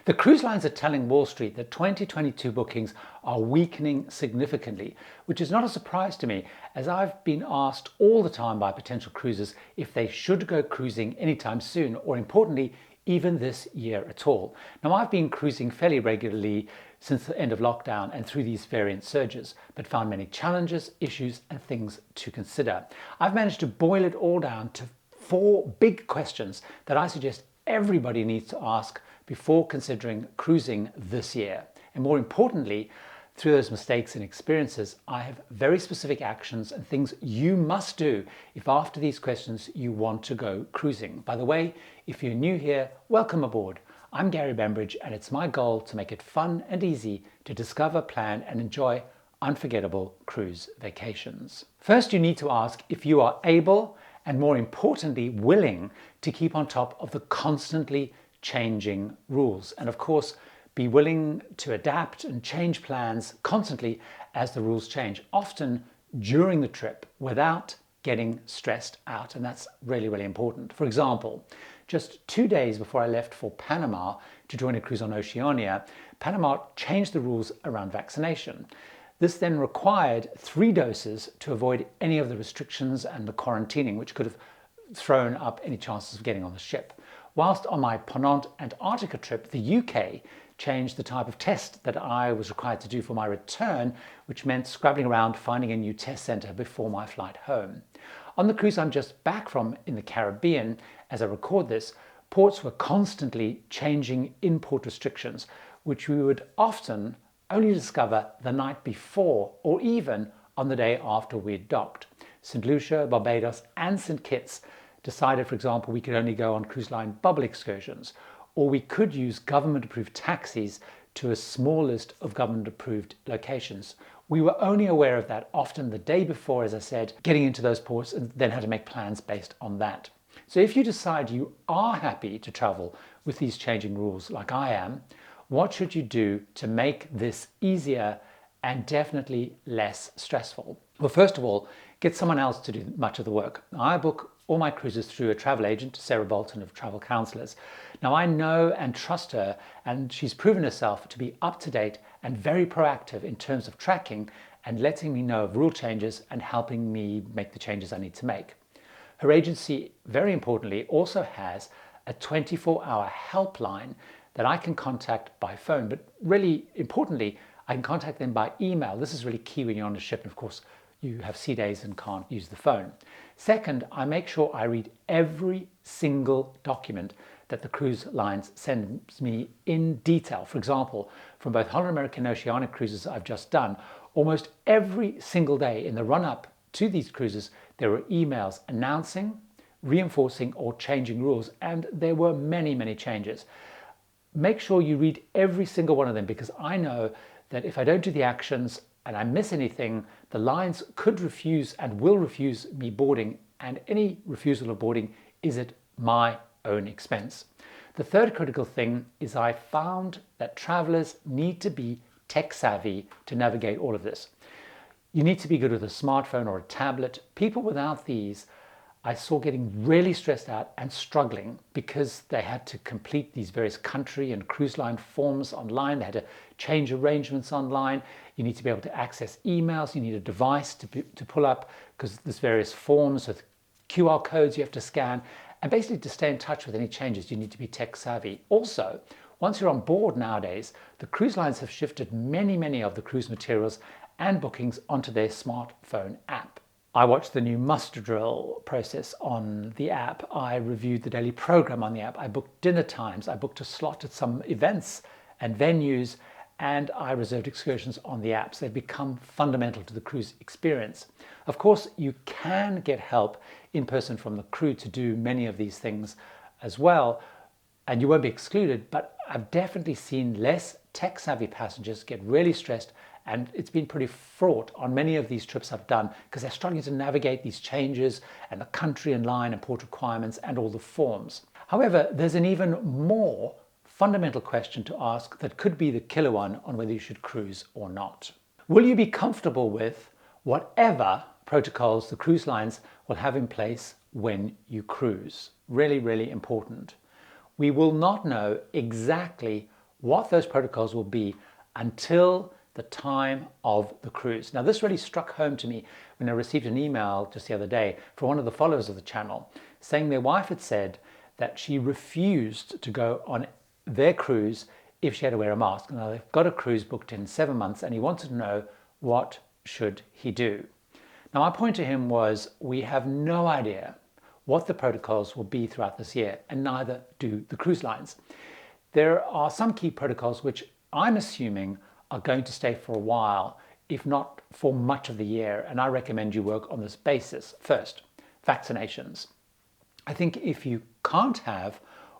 The cruise lines are telling Wall Street that 2022 bookings are weakening significantly, which is not a surprise to me, as I've been asked all the time by potential cruisers if they should go cruising anytime soon, or importantly, even this year at all. Now, I've been cruising fairly regularly since the end of lockdown and through these variant surges, but found many challenges, issues, and things to consider. I've managed to boil it all down to 4 big questions that I suggest everybody needs to ask before considering cruising this year. And more importantly, through those mistakes and experiences, I have very specific actions and things you must do if after these questions you want to go cruising. By the way, if you're new here, welcome aboard. I'm Gary Bembridge, and it's my goal to make it fun and easy to discover, plan, and enjoy unforgettable cruise vacations. First, you need to ask if you are able and, more importantly, willing to keep on top of the constantly changing rules. And of course, be willing to adapt and change plans constantly as the rules change, often during the trip without getting stressed out. And that's really, really important. For example, just 2 days before I left for Panama to join a cruise on Oceania, Panama changed the rules around vaccination. This then required 3 doses to avoid any of the restrictions and the quarantining, which could have thrown up any chances of getting on the ship. Whilst on my Ponant Antarctica trip, the UK changed the type of test that I was required to do for my return, which meant scrabbling around finding a new test centre before my flight home. On the cruise I'm just back from in the Caribbean, as I record this, ports were constantly changing import restrictions, which we would often only discover the night before or even on the day after we'd docked. St. Lucia, Barbados and St. Kitts decided, for example, we could only go on cruise line bubble excursions, or we could use government-approved taxis to a small list of government-approved locations. We were only aware of that often the day before, as I said, getting into those ports, and then had to make plans based on that. So if you decide you are happy to travel with these changing rules like I am, what should you do to make this easier and definitely less stressful? Well, first of all, get someone else to do much of the work. I book all my cruises through a travel agent, Sarah Bolton of Travel Counsellors. Now, I know and trust her, and she's proven herself to be up to date and very proactive in terms of tracking and letting me know of rule changes and helping me make the changes I need to make. Her agency, very importantly, also has a 24-hour helpline that I can contact by phone, but really importantly, I can contact them by email. This is really key when you're on a ship, and of course, you have sea days and can't use the phone. Second, I make sure I read every single document that the cruise lines sends me in detail. For example, from both Holland American and Oceanic cruises I've just done, almost every single day in the run-up to these cruises, there were emails announcing, reinforcing or changing rules, and there were many, many changes. Make sure you read every single one of them, because I know that if I don't do the actions and I miss anything, the lines could refuse and will refuse me boarding, and any refusal of boarding is at my own expense. The third critical thing is I found that travelers need to be tech savvy to navigate all of this. You need to be good with a smartphone or a tablet. People without these I saw getting really stressed out and struggling because they had to complete these various country and cruise line forms online. They had to change arrangements online. You need to be able to access emails. You need a device to pull up, because there's various forms with QR codes you have to scan. And basically, to stay in touch with any changes, you need to be tech savvy. Also, once you're on board nowadays, the cruise lines have shifted many of the cruise materials and bookings onto their smartphone app. I watched the new muster drill process on the app. I reviewed the daily program on the app. I booked dinner times. I booked a slot at some events and venues, and I reserved excursions on the apps. They've become fundamental to the cruise experience. Of course, you can get help in person from the crew to do many of these things as well, and you won't be excluded, but I've definitely seen less tech-savvy passengers get really stressed, and it's been pretty fraught on many of these trips I've done because they're struggling to navigate these changes and the country and line and port requirements and all the forms. However, there's an even more fundamental question to ask that could be the killer one on whether you should cruise or not. Will you be comfortable with whatever protocols the cruise lines will have in place when you cruise? Really important. We will not know exactly what those protocols will be until the time of the cruise. Now, this really struck home to me when I received an email just the other day from one of the followers of the channel saying their wife had said that she refused to go on their cruise if she had to wear a mask. Now, they've got a cruise booked in 7 months and he wanted to know what should he do. Now, my point to him was we have no idea what the protocols will be throughout this year, and neither do the cruise lines. There are some key protocols which I'm assuming are going to stay for a while, if not for much of the year, and I recommend you work on this basis. First, vaccinations. I think if you can't have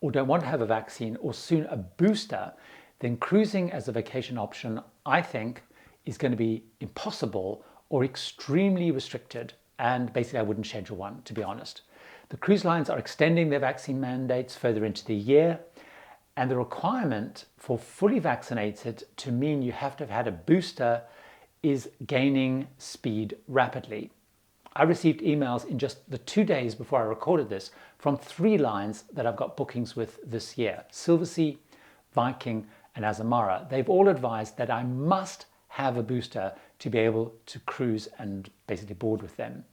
or don't want to have a vaccine or soon a booster, then cruising as a vacation option, I think, is going to be impossible or extremely restricted, and basically I wouldn't schedule one, to be honest. The cruise lines are extending their vaccine mandates further into the year, and the requirement for fully vaccinated to mean you have to have had a booster is gaining speed rapidly. I received emails in just the 2 days before I recorded this from 3 lines that I've got bookings with this year: Silversea, Viking, and Azamara. They've all advised that I must have a booster to be able to cruise and basically board with them.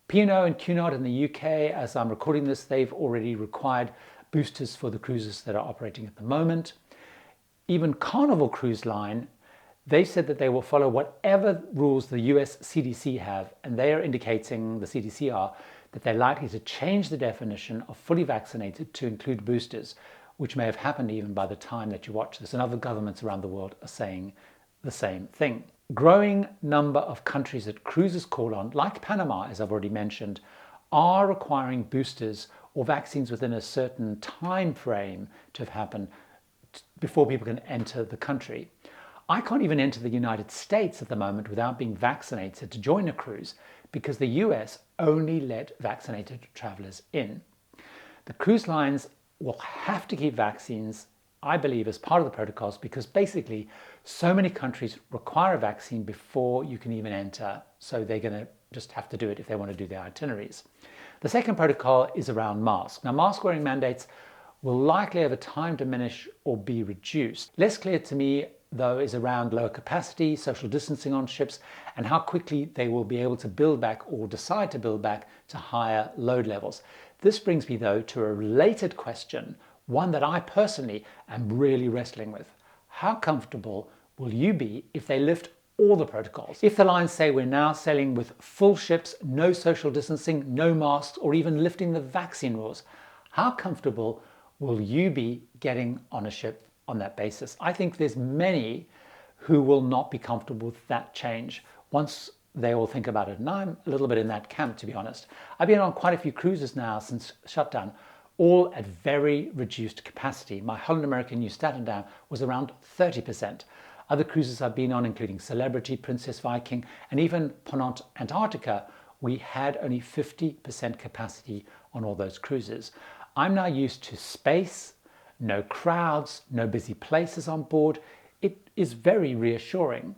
P&O and Cunard in the UK, as I'm recording this, they've already required boosters for the cruises that are operating at the moment. Even Carnival Cruise Line, they said that they will follow whatever rules the US CDC have, and they are indicating, the CDC are, that they're likely to change the definition of fully vaccinated to include boosters, which may have happened even by the time that you watch this, and other governments around the world are saying the same thing. Growing number of countries that cruises call on, like Panama, as I've already mentioned, are requiring boosters or vaccines within a certain time frame to have happened before people can enter the country. I can't even enter the United States at the moment without being vaccinated to join a cruise because the US only let vaccinated travelers in. The cruise lines will have to keep vaccines, I believe, as part of the protocols because basically so many countries require a vaccine before you can even enter. So they're going to just have to do it if they want to do their itineraries. The second protocol is around masks. Now, mask wearing mandates will likely over time diminish or be reduced. Less clear to me, though, is around lower capacity, social distancing on ships, and how quickly they will be able to build back or decide to build back to higher load levels. This brings me, though, to a related question, one that I personally am really wrestling with. How comfortable will you be if they lift all the protocols? If the lines say we're now sailing with full ships, no social distancing, no masks, or even lifting the vaccine rules, how comfortable will you be getting on a ship on that basis? I think there's many who will not be comfortable with that change once they all think about it. And I'm a little bit in that camp, to be honest. I've been on quite a few cruises now since shutdown, all at very reduced capacity. My Holland American New Statendam was around 30%. Other cruises I've been on, including Celebrity, Princess Viking, and even Ponant Antarctica, we had only 50% capacity on all those cruises. I'm now used to space, no crowds, no busy places on board. It is very reassuring.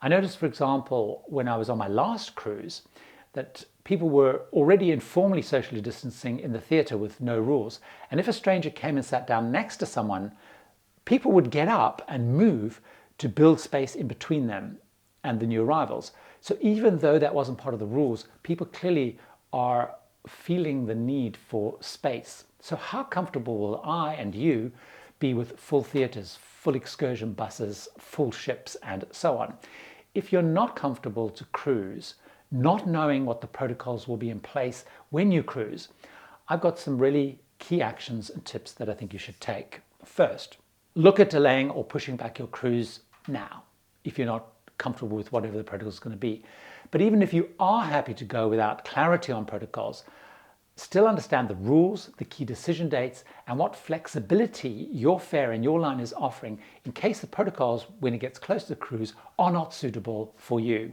I noticed, for example, when I was on my last cruise, that people were already informally socially distancing in the theatre with no rules. And if a stranger came and sat down next to someone, people would get up and move to build space in between them and the new arrivals. So even though that wasn't part of the rules, people clearly are feeling the need for space. So how comfortable will I and you be with full theatres, full excursion buses, full ships, and so on? If you're not comfortable to cruise, not knowing what the protocols will be in place when you cruise, I've got some really key actions and tips that I think you should take. First, look at delaying or pushing back your cruise now, if you're not comfortable with whatever the protocol is going to be. But even if you are happy to go without clarity on protocols, still understand the rules, the key decision dates, and what flexibility your fare and your line is offering in case the protocols, when it gets close to the cruise, are not suitable for you.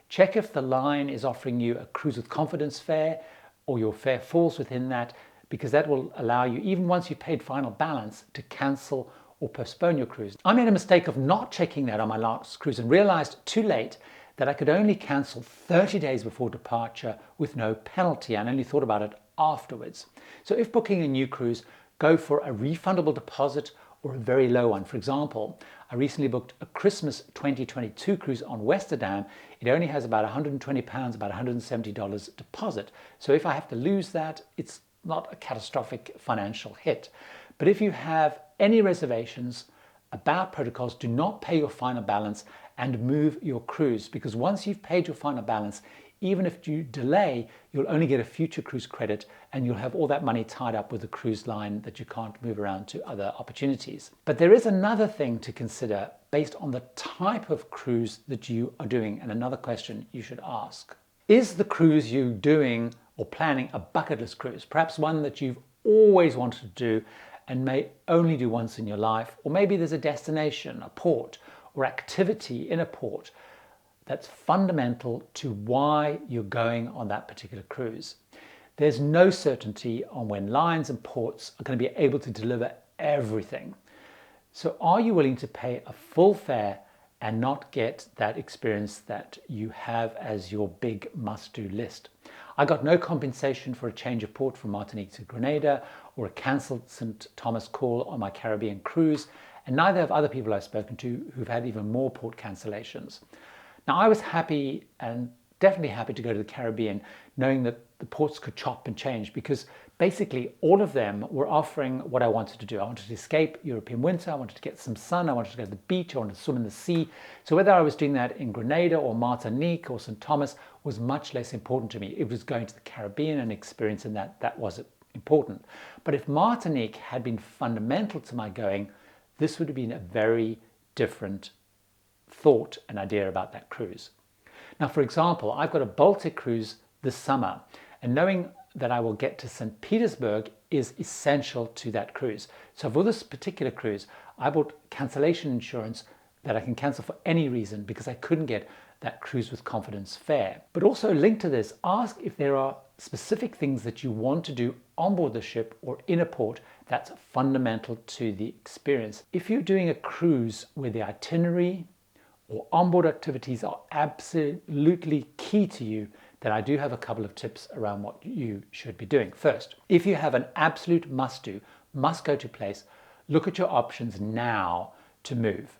Check if the line is offering you a cruise with confidence fare or your fare falls within that, because that will allow you, even once you've paid final balance, to cancel or postpone your cruise. I made a mistake of not checking that on my last cruise and realized too late that I could only cancel 30 days before departure with no penalty, and only thought about it afterwards. So if booking a new cruise, go for a refundable deposit or a very low one. For example, I recently booked a Christmas 2022 cruise on Westerdam. It only has about £120, about $170 deposit. So if I have to lose that, it's not a catastrophic financial hit. But if you have any reservations about protocols, do not pay your final balance and move your cruise, because once you've paid your final balance, even if you delay, you'll only get a future cruise credit and you'll have all that money tied up with a cruise line that you can't move around to other opportunities. But there is another thing to consider based on the type of cruise that you are doing, and another question you should ask. Is the cruise you're doing or planning a bucket list cruise, perhaps one that you've always wanted to do and may only do once in your life? Or maybe there's a destination, a port, or activity in a port that's fundamental to why you're going on that particular cruise. There's no certainty on when lines and ports are going to be able to deliver everything. So are you willing to pay a full fare and not get that experience that you have as your big must-do list? I got no compensation for a change of port from Martinique to Grenada or a cancelled St. Thomas call on my Caribbean cruise, and neither have other people I've spoken to who've had even more port cancellations. Now, I was happy, and definitely happy, to go to the Caribbean, knowing that the ports could chop and change, because basically all of them were offering what I wanted to do. I wanted to escape European winter, I wanted to get some sun, I wanted to go to the beach, I wanted to swim in the sea. So whether I was doing that in Grenada or Martinique or St. Thomas was much less important to me. It was going to the Caribbean and experiencing that was important. But if Martinique had been fundamental to my going, this would have been a very different thought and idea about that cruise. Now, for example, I've got a Baltic cruise this summer, and knowing that I will get to St. Petersburg is essential to that cruise. So for this particular cruise, I bought cancellation insurance that I can cancel for any reason because I couldn't get that cruise with confidence fare. But also linked to this, ask if there are specific things that you want to do on board the ship or in a port that's fundamental to the experience. If you're doing a cruise where the itinerary or onboard activities are absolutely key to you, then I do have a couple of tips around what you should be doing. First, if you have an absolute must-do, must-go-to place, look at your options now to move.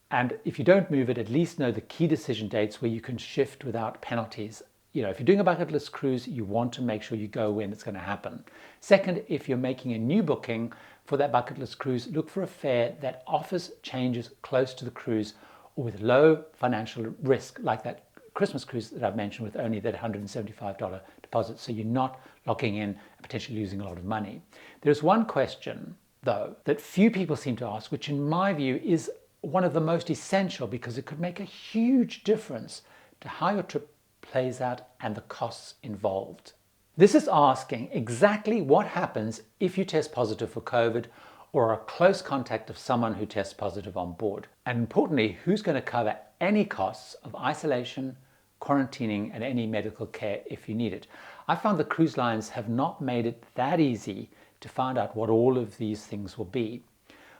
And if you don't move it, at least know the key decision dates where you can shift without penalties. You know, if you're doing a bucket list cruise, you want to make sure you go when it's going to happen. Second, if you're making a new booking for that bucket list cruise, look for a fare that offers changes close to the cruise or with low financial risk, like that Christmas cruise that I've mentioned with only that $175 deposit, so you're not locking in and potentially losing a lot of money. There's one question, though, that few people seem to ask, which in my view is one of the most essential because it could make a huge difference to how your trip plays out and the costs involved. This is asking exactly what happens if you test positive for COVID or are a close contact of someone who tests positive on board. And importantly, who's going to cover any costs of isolation, quarantining, and any medical care if you need it. I found the cruise lines have not made it that easy to find out what all of these things will be.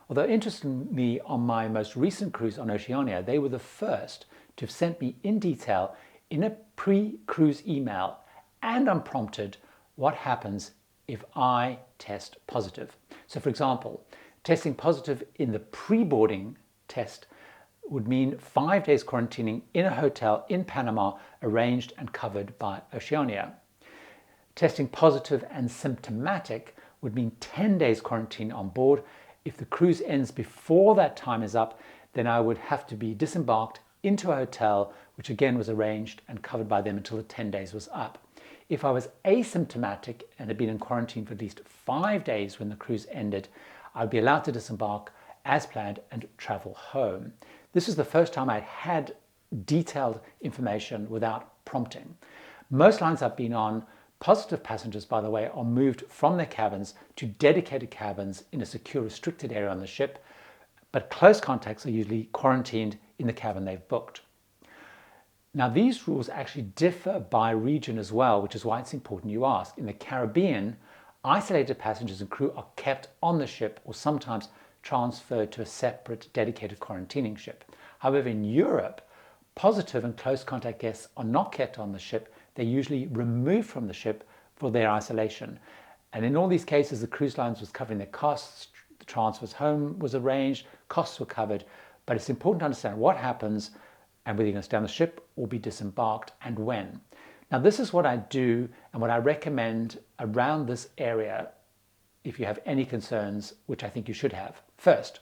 Although interestingly, on my most recent cruise on Oceania, they were the first to have sent me in detail in a pre-cruise email and unprompted what happens if I test positive. So for example, testing positive in the pre-boarding test would mean 5 days quarantining in a hotel in Panama, arranged and covered by Oceania. Testing positive and symptomatic would mean 10 days quarantine on board. If the cruise ends before that time is up, then I would have to be disembarked into a hotel, which again was arranged and covered by them until the 10 days was up. If I was asymptomatic and had been in quarantine for at least 5 days when the cruise ended, I'd be allowed to disembark as planned and travel home. This is the first time I'd had detailed information without prompting. Most lines I've been on, positive passengers, by the way, are moved from their cabins to dedicated cabins in a secure, restricted area on the ship, but close contacts are usually quarantined in the cabin they've booked. Now, these rules actually differ by region as well, which is why it's important you ask. In the Caribbean, isolated passengers and crew are kept on the ship or sometimes transferred to a separate dedicated quarantining ship. However, in Europe, positive and close contact guests are not kept on the ship. They're usually removed from the ship for their isolation. And in all these cases, the cruise lines was covering their costs, the transfers home was arranged, costs were covered, but it's important to understand what happens and whether you're going to stay on the ship or be disembarked and when. Now, this is what I do and what I recommend around this area if you have any concerns, which I think you should have. First,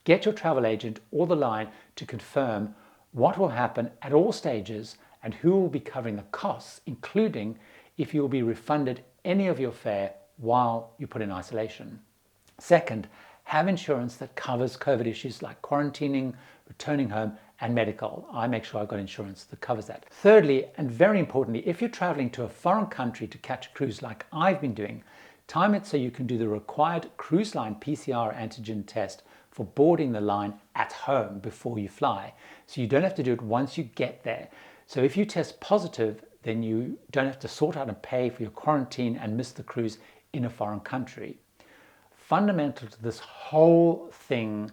get your travel agent or the line to confirm what will happen at all stages and who will be covering the costs, including if you will be refunded any of your fare while you put in isolation. Second, have insurance that covers COVID issues like quarantining, returning home, and medical. I make sure I've got insurance that covers that. Thirdly, and very importantly, if you're traveling to a foreign country to catch a cruise like I've been doing, time it so you can do the required cruise line PCR antigen test for boarding the line at home before you fly. So you don't have to do it once you get there. So if you test positive, then you don't have to sort out and pay for your quarantine and miss the cruise in a foreign country. Fundamental to this whole thing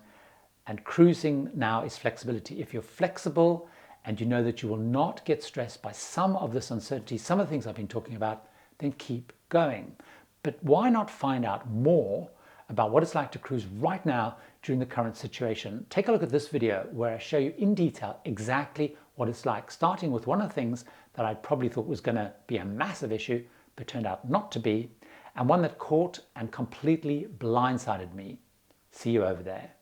and cruising now is flexibility. If you're flexible and you know that you will not get stressed by some of this uncertainty, some of the things I've been talking about, then keep going. But why not find out more about what it's like to cruise right now during the current situation? Take a look at this video where I show you in detail exactly what it's like, starting with one of the things that I probably thought was going to be a massive issue, but turned out not to be, and one that caught and completely blindsided me. See you over there.